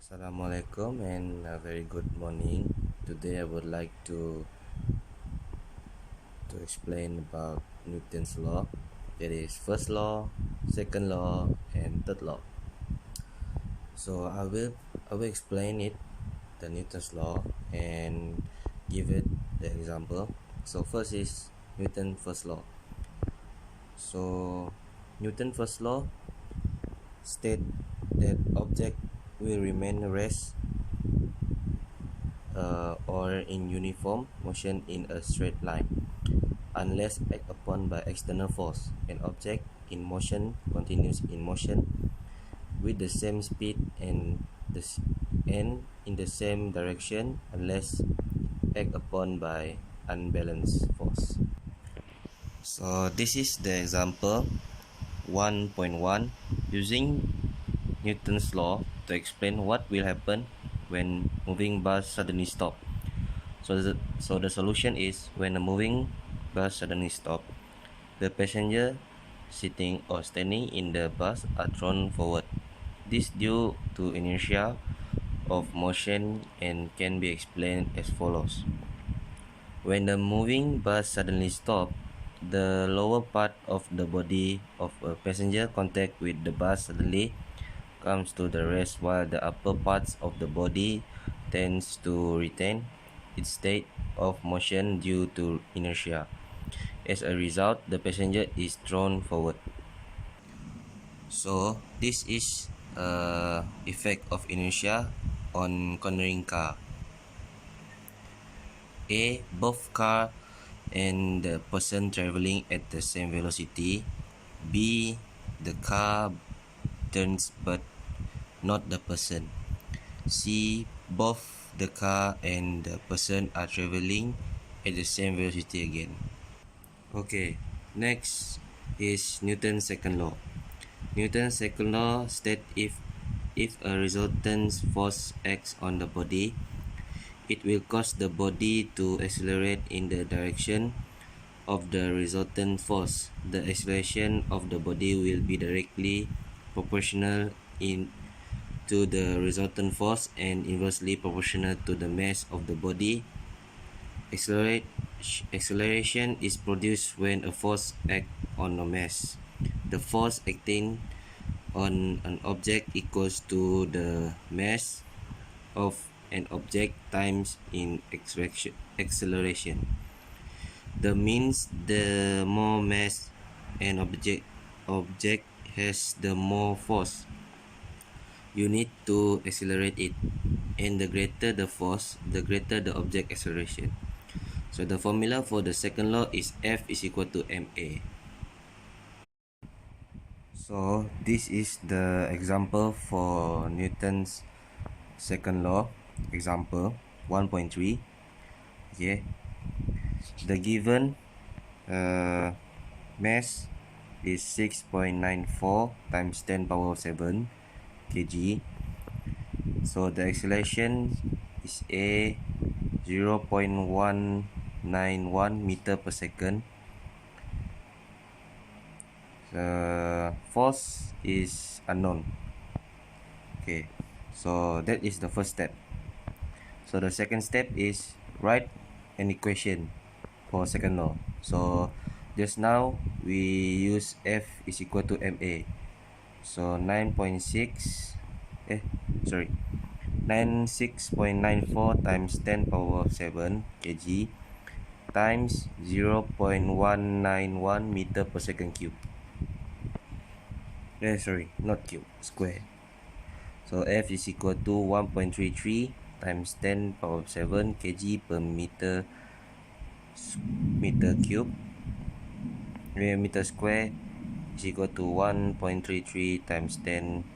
Assalamualaikum and a very good morning. Today I would like to explain about Newton's law. That is first law, second law, and third law. So I will explain it, the Newton's law, and give it the example. So first is Newton first law. So Newton first law state that object will remain rest or in uniform motion in a straight line unless acted upon by external force. An object in motion continues in motion with the same speed and in the same direction unless acted upon by unbalanced force. So this is the example 1.1 using Newton's law to explain what will happen when moving bus suddenly stop. So the solution is when a moving bus suddenly stop, the passenger sitting or standing in the bus are thrown forward. This due to inertia of motion and can be explained as follows. When the moving bus suddenly stop, the lower part of the body of a passenger contact with the bus suddenly comes to the rest while the upper parts of the body tends to retain its state of motion due to inertia. As a result, the passenger is thrown forward. So this is effect of inertia on cornering car. A. Both car and the person traveling at the same velocity. B. The car turns but not the person. C. Both the car and the person are traveling at the same velocity again. Okay, next is Newton's second law. Newton's second law states if a resultant force acts on the body, it will cause the body to accelerate in the direction of the resultant force. The acceleration of the body will be directly proportional to the resultant force and inversely proportional to the mass of the body. Acceleration is produced when a force acts on a mass. The force acting on an object equals to the mass of an object times in acceleration. That means the more mass an object has, the more force you need to accelerate it, and the greater the force, the greater the object acceleration. So the formula for the second law is F is equal to ma. So this is the example for Newton's second law, example 1.3. Okay, the given mass is 6.94 times 10 power 7 kg. So the acceleration is a 0.191 meter per second. The force is unknown. Okay, so that is the first step. So the second step is write an equation for second law. So just now we use F is equal to ma. So 96.94 times 10 power 7 kg times 0.191 meter per second cube. Not cube, square. So F is equal to 1.33 times 10 power 7 kg per meter cube. Meter square is equal to 1.33 times 10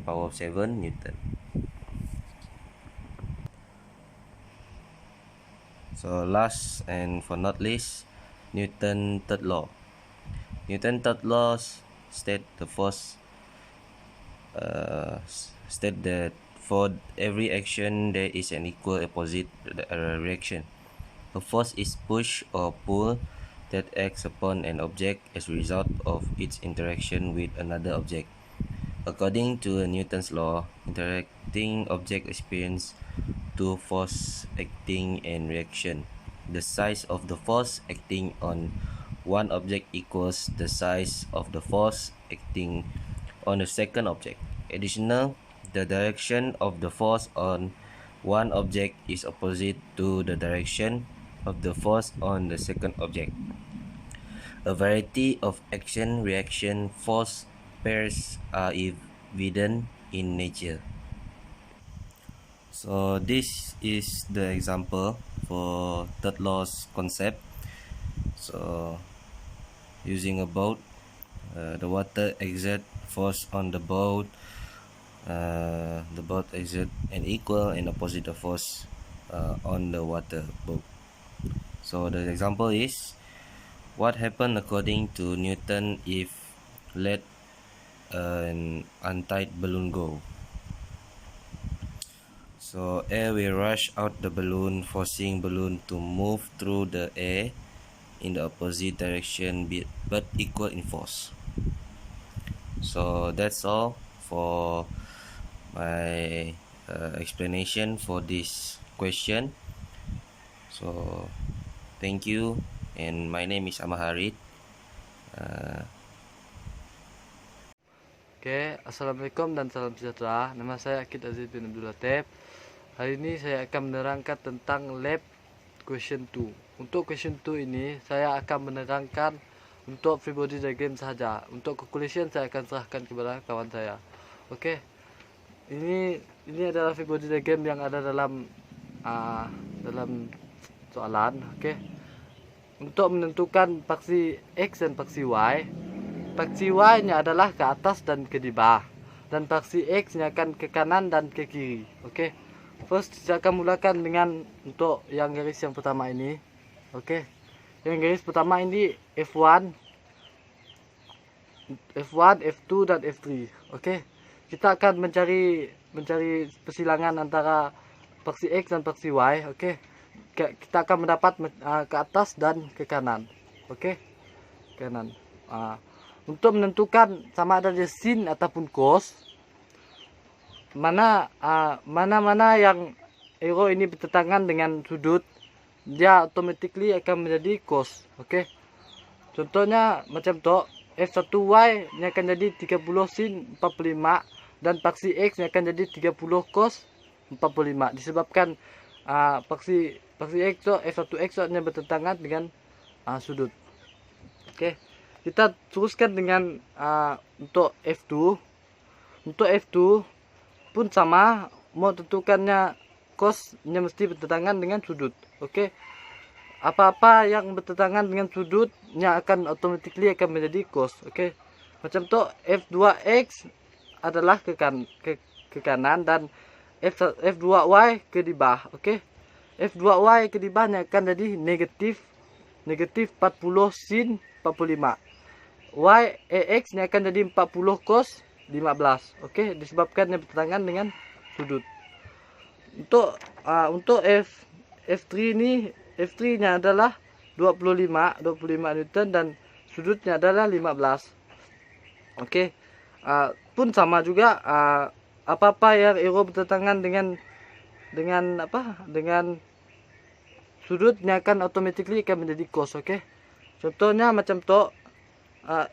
power 7 Newton. So last and for not least, Newton third law. Newton third law state that for every action there is an equal opposite reaction. A force is push or pull that acts upon an object as a result of its interaction with another object. According to Newton's law, interacting objects experience two force acting and reaction. The size of the force acting on one object equals the size of the force acting on the second object. Additional, the direction of the force on one object is opposite to the direction of the force on the second object. A variety of action-reaction force pairs are evident in nature. So this is the example for third law's concept. So using a boat, the water exert force on the boat. The boat exert an equal and opposite force on the water boat. So the example is, what happened according to Newton if let an untied balloon go? So air will rush out the balloon, forcing balloon to move through the air in the opposite direction but equal in force. So that's all for my explanation for this question. So thank you, and my name is Ahmad Harid. Oke, assalamualaikum dan salam sejahtera. Nama saya Akid Aziz bin Abdul Latif. Hari ini saya akan menerangkan tentang lab question 2. Untuk question 2 ini saya akan menerangkan untuk free body diagram sahaja. Untuk calculation saya akan serahkan kepada kawan saya. Oke. Ini adalah free body diagram yang ada dalam soalan. Oke. Untuk menentukan paksi X dan paksi Y. Paksi Y nya adalah ke atas dan ke di bawah, dan paksi X nya akan ke kanan dan ke kiri. Oke. First saya akan mulakan dengan untuk yang garis yang pertama ini. Oke. Yang garis pertama ini F1, F2 dan F3. Oke. Kita akan mencari persilangan antara paksi X dan paksi Y. Oke. Kita akan mendapat ke atas dan ke kanan. Oke. Kanan. Untuk menentukan sama ada dia sin ataupun cos, mana yang arrow ini bertentangan dengan sudut, dia automatically akan menjadi cos. Oke. Contohnya macam tu, F1Y ini akan jadi 30 sin 45, dan paksi X ini akan jadi 30 cos 45, disebabkan paksi X tu F1X nya bertentangan dengan sudut. Oke. Kita teruskan dengan untuk F2. Untuk F2 pun sama, mau tentukannya cosnya mesti bertentangan dengan sudut. Oke. Apa-apa yang bertentangan dengan sudutnya akan automatically akan menjadi cos. Oke. Macam tu F2X adalah ke kanan dan F2Y ke di bawah. Oke. F2Y ke di bawahnya akan jadi negatif 40 sin 45. YAX ini akan jadi 40 cos 15. Oke, disebabkan bertentangan dengan sudut. Untuk F3 ini, F3 nya adalah 25 Newton dan sudutnya adalah 15. Oke. Pun sama juga, apa-apa yang arrow bertentangan dengan sudutnya akan automatically akan menjadi cos. Oke. Contohnya macam tu,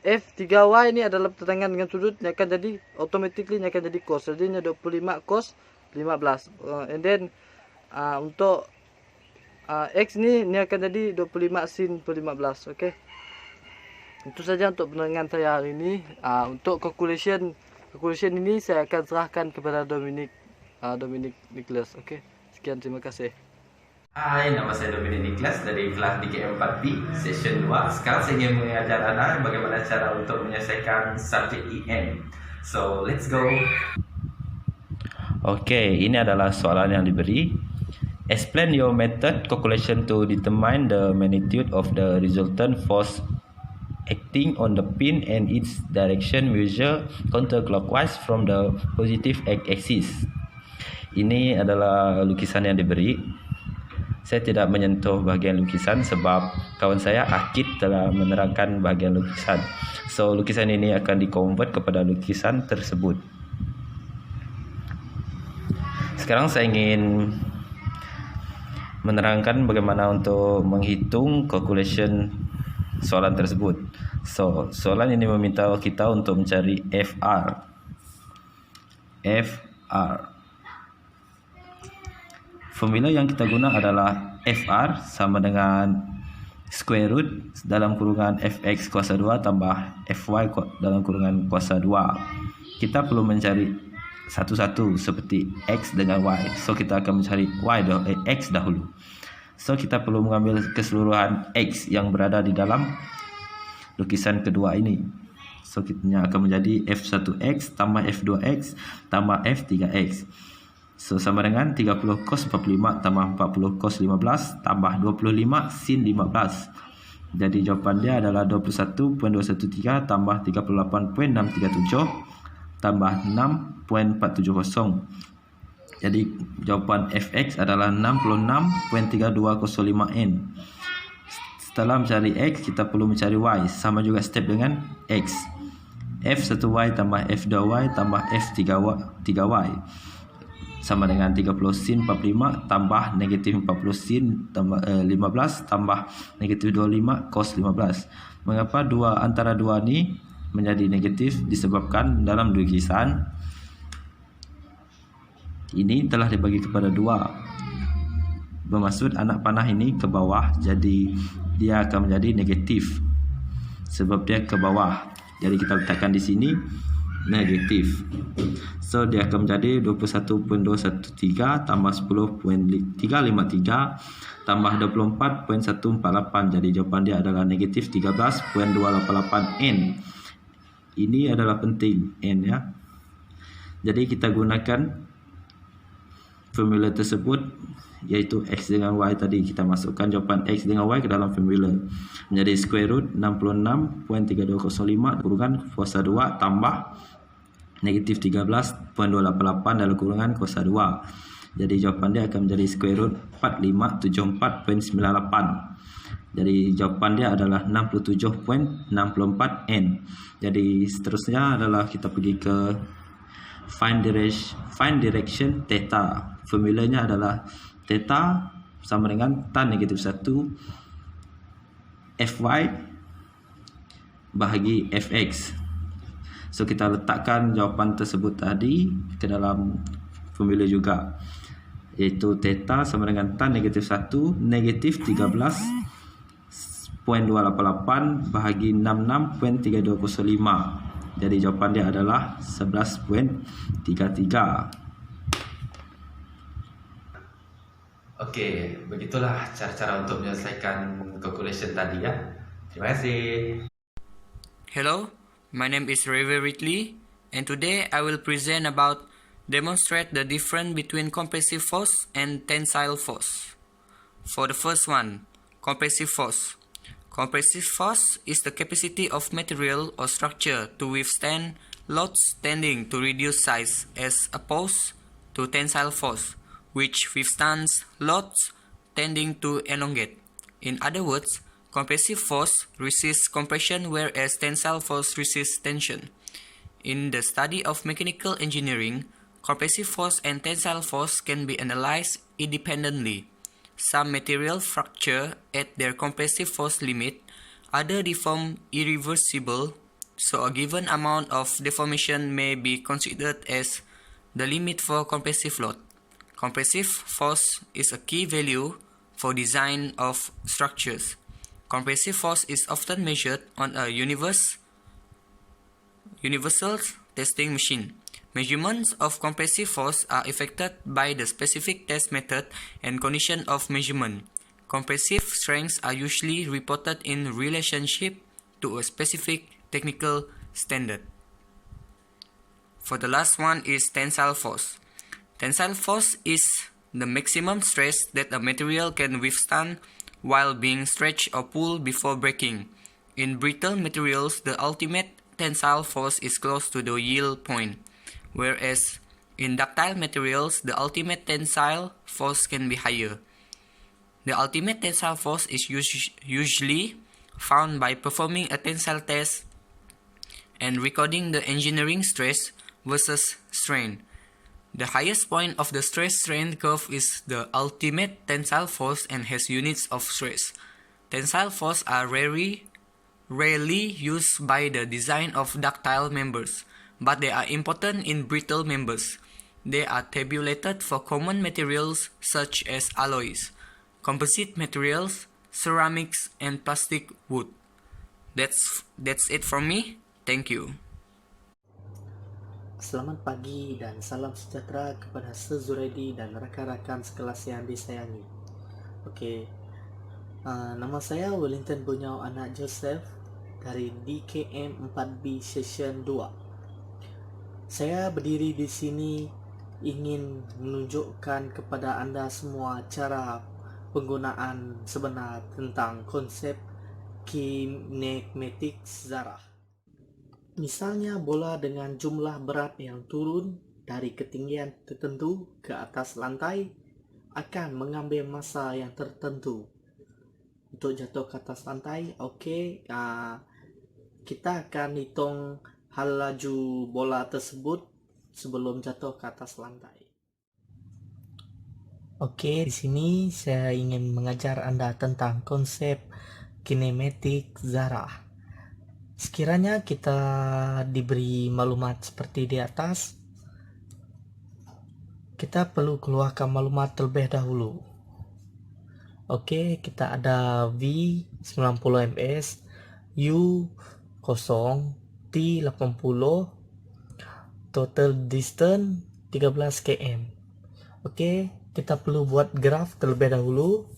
F3Y ini adalah bertentangan dengan sudutnya akan jadi automatically akan jadi cos. Jadinya 25 cos 15. And then untuk X ini akan jadi 25 sin per 15. Oke. Itu saja untuk penerangan saya hari ini. Untuk calculation ini saya akan serahkan kepada Dominic Nicholas. Oke. Sekian, terima kasih. Hai, nama saya Dominic Nicholas dari kelas DK4B Session 2. Sekarang saya ingin mengajar Anda bagaimana cara untuk menyelesaikan subjek EM. So, let's go. Oke, ini adalah soalan yang diberi. Explain your method calculation to determine the magnitude of the resultant force acting on the pin and its direction measure counterclockwise from the positive x-axis. Ini adalah lukisan yang diberi. Saya tidak menyentuh bagian lukisan sebab kawan saya Akid telah menerangkan bagian lukisan. So lukisan ini akan di-convert kepada lukisan tersebut. Sekarang saya ingin menerangkan bagaimana untuk menghitung calculation soalan tersebut. So, soalan ini meminta kita untuk mencari FR. Formula yang kita guna adalah FR sama dengan square root dalam kurungan fx kuasa 2 tambah fy dalam kurungan kuasa 2. Kita perlu mencari satu-satu seperti x dengan y. So kita akan mencari x dahulu. So kita perlu mengambil keseluruhan x yang berada di dalam lukisan kedua ini. So kita akan menjadi f1x tambah f2x tambah f3x. So sama dengan 30 cos 45 tambah 40 cos 15 tambah 25 sin 15. Jadi jawapan dia adalah 21.213 tambah 38.637 tambah 6.470. Jadi jawapan fx adalah 66.3205 n. Setelah mencari x, kita perlu mencari y. Sama juga step dengan x. f1y tambah f2y tambah f3y sama dengan 30 sin 45 tambah negatif 40 sin tambah 15 tambah negatif 25 cos 15. Mengapa antara dua ni menjadi negatif? Disebabkan dalam lukisan ini telah dibagi kepada dua. Bermaksud anak panah ini ke bawah, jadi dia akan menjadi negatif sebab dia ke bawah. Jadi kita letakkan di sini negatif. So dia akan menjadi 21.213 tambah 10.353 tambah 24.148. Jadi jawapan dia adalah negatif 13.288 n. Ini adalah penting n ya. Jadi kita gunakan formula tersebut, yaitu x dengan y tadi. Kita masukkan jawapan x dengan y ke dalam formula. Menjadi square root 66.3205 kurungan kuasa 2 tambah negatif 13.288 dalam kurungan kuasa 2. Jadi jawapan dia akan menjadi square root 4574.98. Jadi jawapan dia adalah 67.64 n. Jadi seterusnya adalah kita pergi ke find direction theta. Formulanya adalah theta sama dengan tan negatif 1 fy bahagi fx. So kita letakkan jawapan tersebut tadi ke dalam formula juga, iaitu theta sama dengan tan negatif 1 negatif 13.288 bahagi 66.3205. Jadi jawapan dia adalah 11.33. Oke, begitulah cara-cara untuk menyelesaikan calculation tadi ya. Terima kasih. Hello, my name is Reve Ridley, and today I will present about demonstrate the difference between compressive force and tensile force. For the first one, compressive force. Compressive force is the capacity of material or structure to withstand loads tending to reduce size as opposed to tensile force, which withstands loads tending to elongate. In other words, compressive force resists compression whereas tensile force resists tension. In the study of mechanical engineering, compressive force and tensile force can be analyzed independently. Some materials fracture at their compressive force limit, others deform irreversible, so a given amount of deformation may be considered as the limit for compressive load. Compressive force is a key value for design of structures. Compressive force is often measured on a universal testing machine. Measurements of compressive force are effected by the specific test method and condition of measurement. Compressive strengths are usually reported in relationship to a specific technical standard. For the last one is tensile force. Tensile force is the maximum stress that a material can withstand while being stretched or pulled before breaking. In brittle materials, the ultimate tensile force is close to the yield point, whereas in ductile materials, the ultimate tensile force can be higher. The ultimate tensile force is usually found by performing a tensile test and recording the engineering stress versus strain. The highest point of the stress-strain curve is the ultimate tensile force and has units of stress. Tensile force are rarely used by the design of ductile members, but they are important in brittle members. They are tabulated for common materials such as alloys, composite materials, ceramics, and plastic wood. That's it from me. Thank you. Selamat pagi dan salam sejahtera kepada Sezuraidi dan rakan-rakan sekelas yang disayangi. Nama saya Wellington Bunyau Anak Joseph dari DKM 4B Session 2. Saya berdiri di sini ingin menunjukkan kepada anda semua cara penggunaan sebenar tentang konsep kinematik zarah. Misalnya bola dengan jumlah berat yang turun dari ketinggian tertentu ke atas lantai akan mengambil masa yang tertentu untuk jatuh ke atas lantai. Kita akan hitung hal laju bola tersebut sebelum jatuh ke atas lantai. Di sini saya ingin mengajar anda tentang konsep kinematik zarah. Sekiranya kita diberi maklumat seperti di atas, kita perlu keluarkan maklumat terlebih dahulu. Kita ada V 90 ms, U 0, T 80, total distance 13 km. Kita perlu buat graf terlebih dahulu,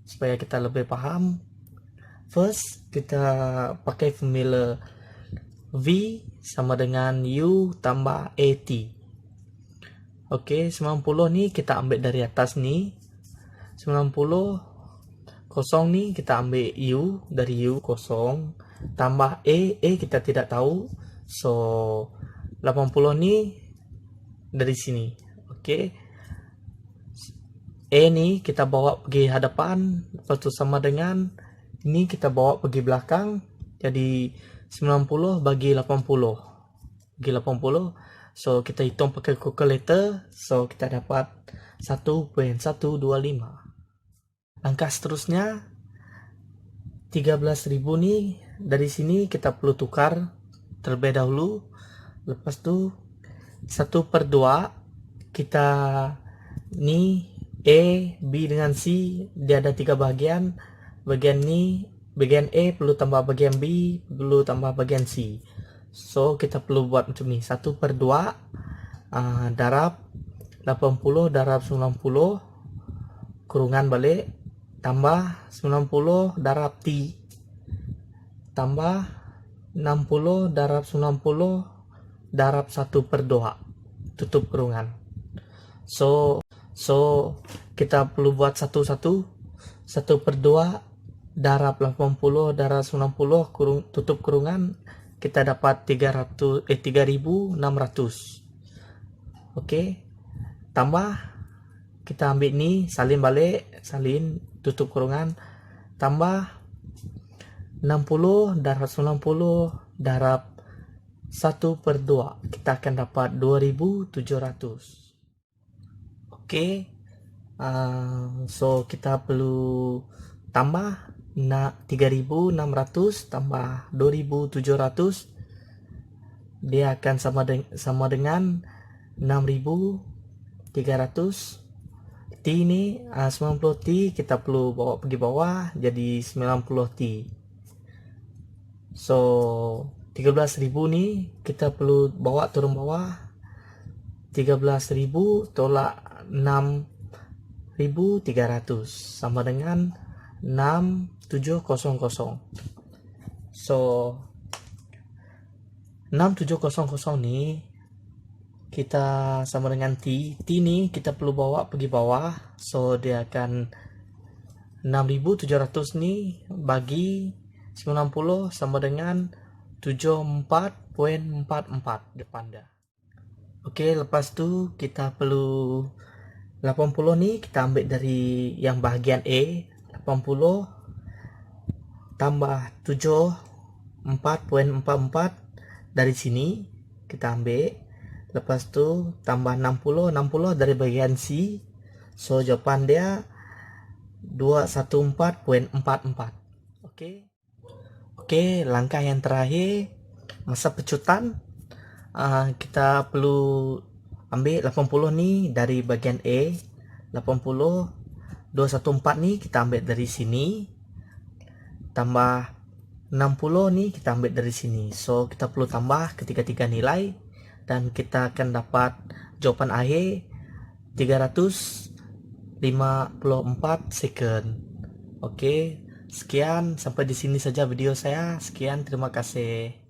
supaya kita lebih paham. First, kita pakai formula V sama dengan U tambah AT. 90 ni kita ambil dari atas ni, 90 kosong ni kita ambil U, dari U kosong tambah A kita tidak tahu, so 80 ni dari sini. A ni kita bawa pergi hadapan, lepas tu sama dengan ini kita bawa pergi belakang, jadi 90 bagi 80, so kita hitung pakai calculator, so kita dapat 1.125. Langkah seterusnya 13.000 ni dari sini kita perlu tukar terlebih dahulu, lepas tu 1/2 kita ni A, B dengan C dia ada 3 bagian. Bagian A perlu tambah bagian B, perlu tambah bagian C. So kita perlu buat macam ni, 1/2 darab 80 darab 90 kurungan balik, tambah 90 darab T, tambah 60 darab 90 darab 1/2 tutup kurungan. So kita perlu buat 1/2 darab 80 darab 90 tutup kurungan, kita dapat 3600. Tambah kita ambil ni, salin balik, salin tutup kurungan, tambah 60 darab 90 darab 1/2, kita akan dapat 2700. So kita perlu tambah 3600 tambah 2700, dia akan sama dengan 6300. T ni 90 T kita perlu bawa pergi bawah, jadi 90 T. So 13.000 ni kita perlu bawa turun bawah, 13.000 tolak 6.300 sama dengan 6700. So 6700 ni kita sama dengan T ni kita perlu bawa pergi bawah, so dia akan 6700 ni bagi 90 sama dengan 74.44 depan dia. Lepas tu kita perlu 80 ni kita ambil dari yang bahagian A, 80 tambah 7 4.44 dari sini kita ambil, lepas tu tambah 60 dari bagian C, so jawaban dia 214.44. Oke, langkah yang terakhir masa pecutan. Kita perlu ambil 80 nih dari bagian E, 80 214 nih kita ambil dari sini, tambah 60 nih kita ambil dari sini. So kita perlu tambah ketiga-tiga nilai dan kita akan dapat jawaban akhir 354 second. Oke, sekian, sampai di sini saja video saya. Sekian, terima kasih.